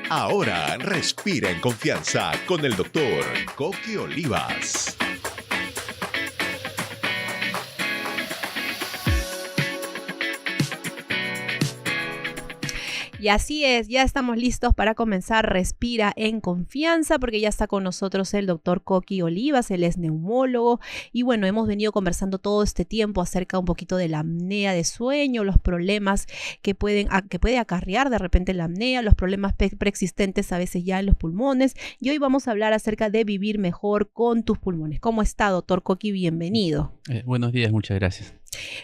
Ahora respira en confianza con el doctor Coqui Olivas. Y así es, ya estamos listos para comenzar Respira en Confianza, porque ya está con nosotros el doctor Coqui Olivas, él es neumólogo. Y bueno, hemos venido conversando todo este tiempo acerca un poquito de la apnea de sueño, los problemas que puede acarrear de repente la apnea, los problemas preexistentes a veces ya en los pulmones. Y hoy vamos a hablar acerca de vivir mejor con tus pulmones. ¿Cómo está, doctor Coqui? Bienvenido. Buenos días, muchas gracias.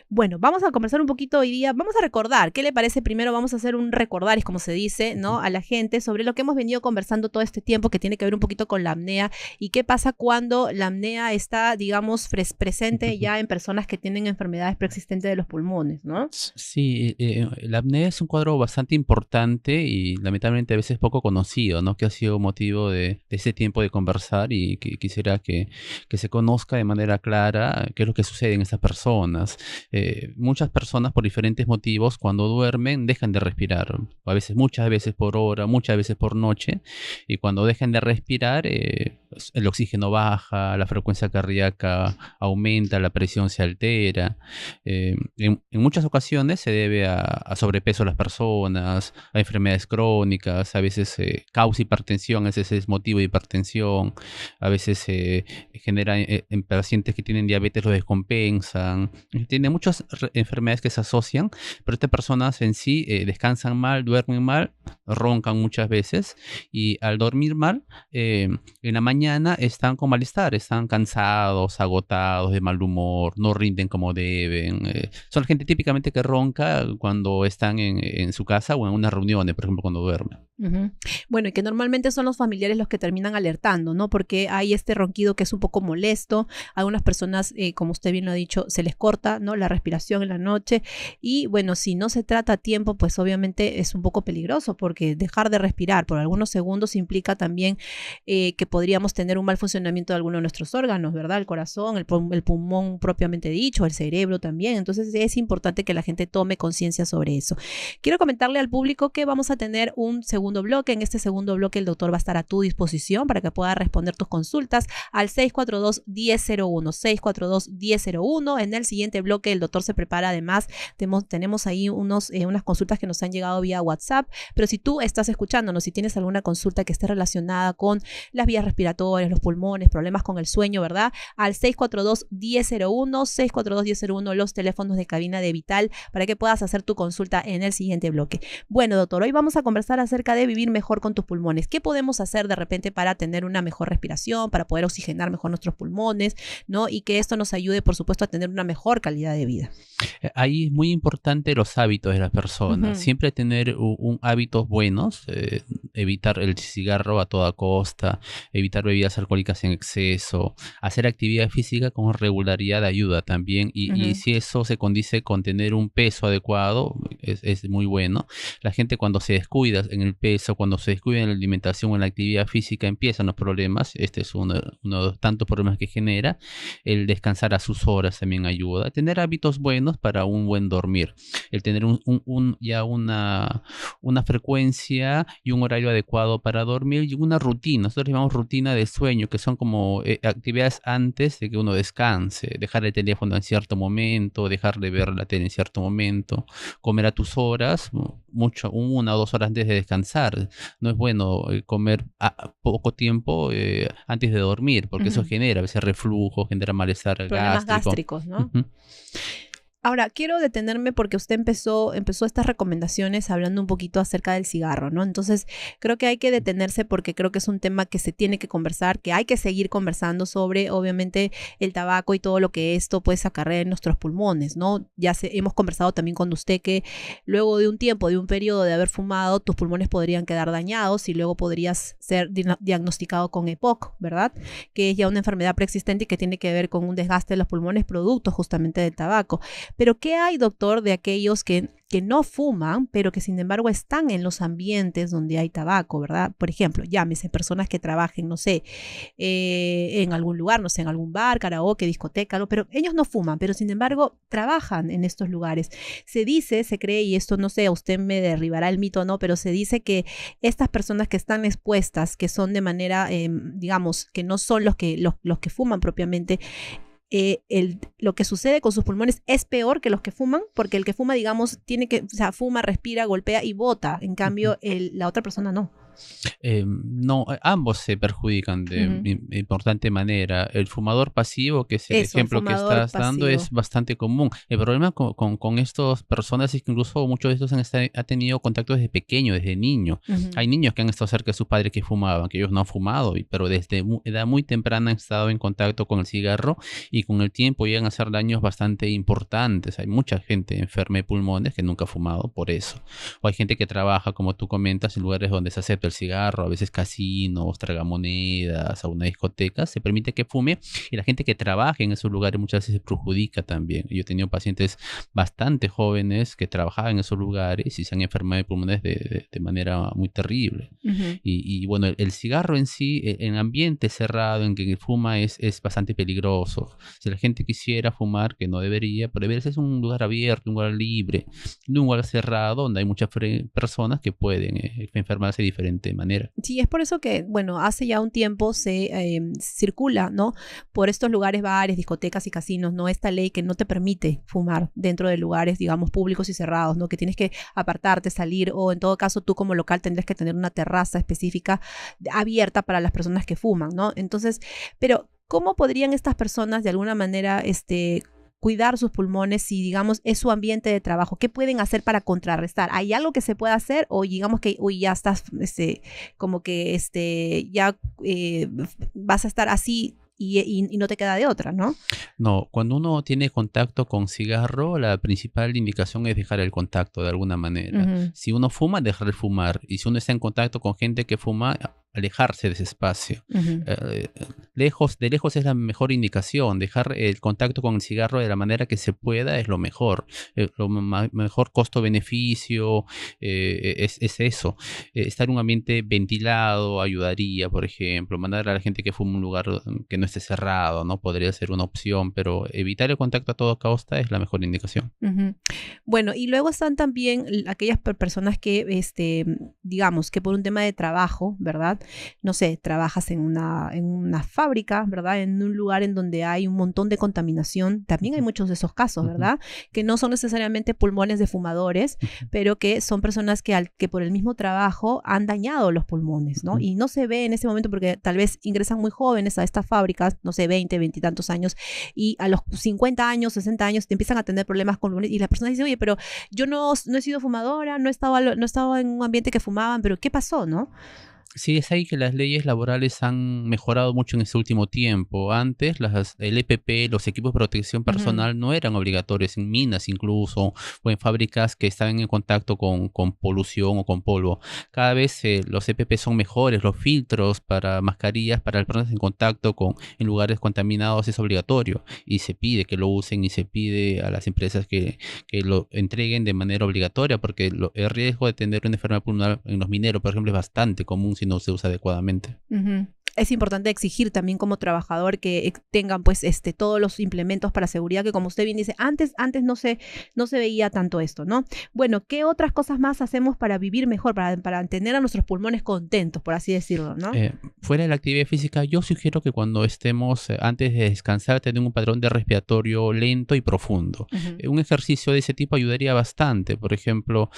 Bueno, vamos a conversar un poquito hoy día, vamos a recordar, ¿qué le parece? Primero vamos a hacer un recordaris, como se dice, ¿no? A la gente sobre lo que hemos venido conversando todo este tiempo, que tiene que ver un poquito con la apnea y qué pasa cuando la apnea está, digamos, presente ya en personas que tienen enfermedades preexistentes de los pulmones, ¿no? Sí, la apnea es un cuadro bastante importante y lamentablemente a veces poco conocido, ¿no? Que ha sido motivo de ese tiempo de conversar y que quisiera que se conozca de manera clara qué es lo que sucede en esas personas. Muchas personas por diferentes motivos cuando duermen dejan de respirar, a veces muchas veces por hora, muchas veces por noche, y cuando dejan de respirar el oxígeno baja, la frecuencia cardíaca aumenta, la presión se altera. En muchas ocasiones se debe a sobrepeso de las personas, a enfermedades crónicas, a veces causa hipertensión, a veces es motivo de hipertensión, a veces genera en pacientes que tienen diabetes lo descompensan. Tiene muchas enfermedades que se asocian, pero estas personas en sí descansan mal, duermen mal, roncan muchas veces y al dormir mal, en la mañana están con malestar, están cansados, agotados, de mal humor, no rinden como deben. Son la gente típicamente que ronca cuando están en su casa o en unas reuniones, por ejemplo, cuando duermen. Uh-huh. Bueno, y que normalmente son los familiares los que terminan alertando, ¿no? Porque hay este ronquido que es un poco molesto. A algunas personas, como usted bien lo ha dicho, se les corta, ¿no? La respiración en la noche. Y bueno, si no se trata a tiempo, pues obviamente es un poco peligroso porque dejar de respirar por algunos segundos implica también que podríamos tener un mal funcionamiento de alguno de nuestros órganos, ¿verdad? El corazón, el pulmón propiamente dicho, el cerebro también. Entonces es importante que la gente tome conciencia sobre eso. Quiero comentarle al público que vamos a tener un segundo bloque. En este segundo bloque el doctor va a estar a tu disposición para que pueda responder tus consultas al 642-1001, 642-1001. En el siguiente bloque el doctor se prepara, además tenemos ahí unas consultas que nos han llegado vía WhatsApp, pero si tú estás escuchándonos, si tienes alguna consulta que esté relacionada con las vías respiratorias, los pulmones, problemas con el sueño, ¿verdad? Al 642-1001, 642-1001, los teléfonos de cabina de Vital para que puedas hacer tu consulta en el siguiente bloque. Bueno, doctor, hoy vamos a conversar acerca de vivir mejor con tus pulmones. ¿Qué podemos hacer de repente para tener una mejor respiración, para poder oxigenar mejor nuestros pulmones, ¿no? Y que esto nos ayude, por supuesto, a tener una mejor calidad de vida. Ahí es muy importante los hábitos de las personas. Uh-huh. Siempre tener hábitos buenos, evitar el cigarro a toda costa, evitar bebidas alcohólicas en exceso, hacer actividad física con regularidad ayuda también. Y si eso se condice con tener un peso adecuado, es muy bueno. La gente cuando se descuida en el peso, cuando se descuida en la alimentación o en la actividad física, empiezan los problemas. Este es uno de los tantos problemas que genera. El descansar a sus horas también ayuda. Tener hábitos buenos para un buen dormir. El tener una frecuencia y un horario adecuado para dormir y una rutina. Nosotros llamamos rutina de sueño, que son como actividades antes de que uno descanse. Dejar el teléfono en cierto momento, dejar de ver la tele en cierto momento, comer a tus horas, una o 2 horas antes de descansar. No es bueno comer a poco tiempo antes de dormir, porque eso genera a veces reflujo, genera malestar problemas gástricos, ¿no? Ahora, quiero detenerme porque usted empezó estas recomendaciones hablando un poquito acerca del cigarro, ¿no? Entonces, creo que hay que detenerse porque creo que es un tema que se tiene que conversar, que hay que seguir conversando sobre, obviamente, el tabaco y todo lo que esto puede acarrear en nuestros pulmones, ¿no? Hemos conversado también con usted que luego de un tiempo, de un periodo de haber fumado, tus pulmones podrían quedar dañados y luego podrías ser diagnosticado con EPOC, ¿verdad? Que es ya una enfermedad preexistente y que tiene que ver con un desgaste de los pulmones producto justamente del tabaco. Pero ¿qué hay, doctor, de aquellos que no fuman, pero que sin embargo están en los ambientes donde hay tabaco, ¿verdad? Por ejemplo, llámese personas que trabajen, no sé, en algún lugar, no sé, en algún bar, karaoke, discoteca, algo, pero ellos no fuman, pero sin embargo trabajan en estos lugares. Se dice, se cree, y esto no sé, usted me derribará el mito o no, pero se dice que estas personas que están expuestas, que son de manera, digamos, que no son los que fuman propiamente, lo que sucede con sus pulmones es peor que los que fuman, porque el que fuma, digamos, o sea, fuma, respira, golpea y bota. En cambio, la otra persona no. No, ambos se perjudican de importante manera. El fumador pasivo, que es el ejemplo que estás dando, es bastante común. El problema con estas personas es que incluso muchos de estos han tenido contacto desde pequeño, desde niño. Hay niños que han estado cerca de sus padres que fumaban, que ellos no han fumado, pero desde edad muy temprana han estado en contacto con el cigarro y con el tiempo llegan a hacer daños bastante importantes. Hay mucha gente enferma de pulmones que nunca ha fumado por eso. O hay gente que trabaja, como tú comentas, en lugares donde se acepta el cigarro, a veces casinos, tragamonedas, a una discoteca, se permite que fume y la gente que trabaja en esos lugares muchas veces se perjudica también. Yo he tenido pacientes bastante jóvenes que trabajaban en esos lugares y se han enfermado de pulmones de manera muy terrible. Y bueno, el cigarro en sí, en ambiente cerrado, en que fuma, es bastante peligroso. Si la gente quisiera fumar, que no debería, pero debería ser un lugar abierto, un lugar libre, no un lugar cerrado donde hay muchas personas que pueden enfermarse de diferente manera. Sí, es por eso que, bueno, hace ya un tiempo se circula, ¿no? Por estos lugares, bares, discotecas y casinos, ¿no? Esta ley que no te permite fumar dentro de lugares, digamos, públicos y cerrados, ¿no? Que tienes que apartarte, salir, o en todo caso tú como local tendrás que tener una terraza específica abierta para las personas que fuman, ¿no? Entonces, pero ¿cómo podrían estas personas de alguna manera, cuidar sus pulmones si, digamos, es su ambiente de trabajo? ¿Qué pueden hacer para contrarrestar? ¿Hay algo que se pueda hacer o digamos que, uy, ya estás, como que, ya vas a estar así y no te queda de otra, ¿no? No, cuando uno tiene contacto con cigarro, la principal indicación es dejar el contacto de alguna manera. Si uno fuma, dejar de fumar. Y si uno está en contacto con gente que fuma, alejarse de ese espacio. De lejos es la mejor indicación. Dejar el contacto con el cigarro de la manera que se pueda es lo mejor. Lo mejor costo-beneficio es eso. Estar en un ambiente ventilado ayudaría, por ejemplo. Mandar a la gente que fuma a un lugar que no esté cerrado, ¿no? Podría ser una opción, pero evitar el contacto a toda costa es la mejor indicación. Bueno, y luego están también aquellas personas que, digamos, que por un tema de trabajo, ¿verdad? No sé, trabajas en una fábrica, ¿verdad? En un lugar en donde hay un montón de contaminación. También hay muchos de esos casos, ¿verdad? Que no son necesariamente pulmones de fumadores, pero que son personas que por el mismo trabajo han dañado los pulmones, ¿no? Y no se ve en ese momento porque tal vez ingresan muy jóvenes a estas fábricas, no sé, 20 y tantos años, y a los 50 años, 60 años te empiezan a tener problemas con pulmones y la persona dice, oye, pero yo no he sido fumadora, no he estado en un ambiente que fumaban, pero ¿qué pasó, no? Sí, es ahí que las leyes laborales han mejorado mucho en este último tiempo. Antes, el EPP, los equipos de protección personal, no eran obligatorios en minas incluso, o en fábricas que estaban en contacto con polución o con polvo. Cada vez los EPP son mejores, los filtros para mascarillas, para las personas en contacto en lugares contaminados es obligatorio. Y se pide que lo usen y se pide a las empresas que lo entreguen de manera obligatoria, porque el riesgo de tener una enfermedad pulmonar en los mineros, por ejemplo, es bastante común si no se usa adecuadamente. Es importante exigir también como trabajador que tengan pues todos los implementos para seguridad, que como usted bien dice, antes no se veía tanto esto, ¿no? Bueno, ¿qué otras cosas más hacemos para vivir mejor, para mantener a nuestros pulmones contentos, por así decirlo, ¿no? Fuera de la actividad física, yo sugiero que cuando estemos antes de descansar, tener un patrón de respiratorio lento y profundo. Un ejercicio de ese tipo ayudaría bastante. Por ejemplo,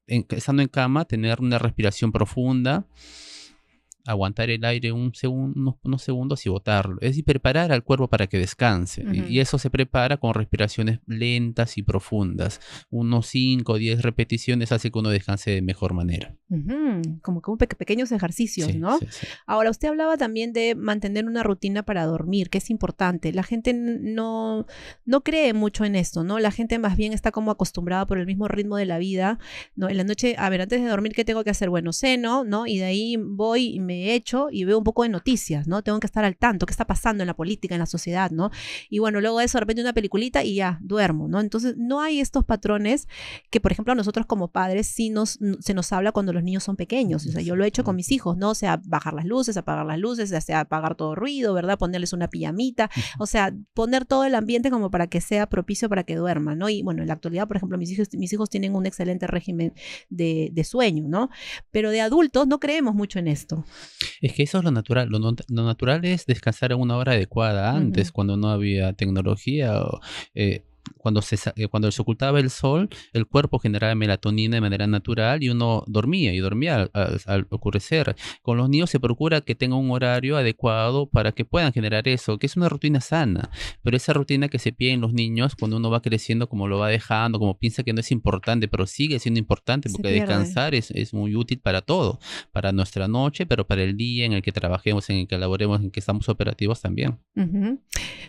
estando en cama, tener una respiración profunda, aguantar el aire unos segundos y botarlo. Es decir, preparar al cuerpo para que descanse. Y eso se prepara con respiraciones lentas y profundas. Unos 5 o 10 repeticiones hace que uno descanse de mejor manera. Como pequeños ejercicios, Sí, ¿no? sí, sí. Ahora, usted hablaba también de mantener una rutina para dormir, que es importante. La gente no cree mucho en esto, ¿no? La gente más bien está como acostumbrada por el mismo ritmo de la vida, ¿no? En la noche, a ver, antes de dormir, ¿qué tengo que hacer? Bueno, ceno, ¿no? Y de ahí voy y me echo y veo un poco de noticias, ¿no? Tengo que estar al tanto, qué está pasando en la política, en la sociedad, ¿no? Y bueno, luego de eso, de repente una peliculita y ya, duermo, ¿no? Entonces, no hay estos patrones que, por ejemplo, a nosotros como padres sí se nos habla cuando los niños son pequeños. O sea, yo lo he hecho con mis hijos, ¿no? O sea, bajar las luces, apagar las luces, o sea, apagar todo ruido, ¿verdad? Ponerles una pijamita, o sea, poner todo el ambiente como para que sea propicio para que duerman, ¿no? Y bueno, en la actualidad, por ejemplo, mis hijos tienen un excelente régimen de sueño, ¿no? Pero de adultos no creemos mucho en esto. Es que eso es lo natural. Lo natural es descansar a una hora adecuada. Antes, cuando no había tecnología, cuando se ocultaba el sol, el cuerpo generaba melatonina de manera natural y uno dormía al ocurrecer. Con los niños se procura que tengan un horario adecuado para que puedan generar eso, que es una rutina sana. Pero esa rutina que se pide en los niños cuando uno va creciendo, como lo va dejando, como piensa que no es importante, pero sigue siendo importante Se porque pierde. descansar es muy útil para todo, para nuestra noche, pero para el día en el que trabajemos, en el que laboremos, en el que estamos operativos también.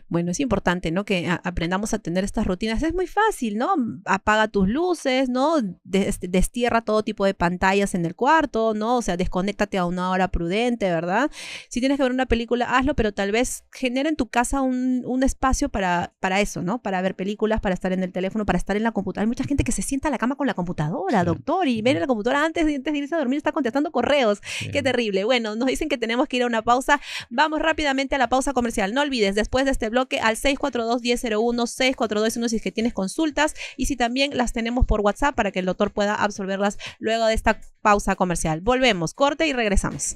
Bueno, es importante, ¿no? Que aprendamos a tener estas rutinas. Es muy fácil, ¿no? Apaga tus luces, ¿no? Destierra todo tipo de pantallas en el cuarto, ¿no? O sea, desconéctate a una hora prudente, ¿verdad? Si tienes que ver una película, hazlo, pero tal vez genera en tu casa un espacio para eso, ¿no? Para ver películas, para estar en el teléfono, para estar en la computadora. Hay mucha gente que se sienta a la cama con la computadora, Sí. doctor, y ver en la computadora antes de irse a dormir está contestando correos. Sí. Qué terrible. Bueno, nos dicen que tenemos que ir a una pausa. Vamos rápidamente a la pausa comercial. No olvides, después de este bloque, al 642-1001, 642-1 si es que tienes consultas y si también las tenemos por WhatsApp para que el doctor pueda absorberlas luego de esta pausa comercial. Volvemos, corte y regresamos.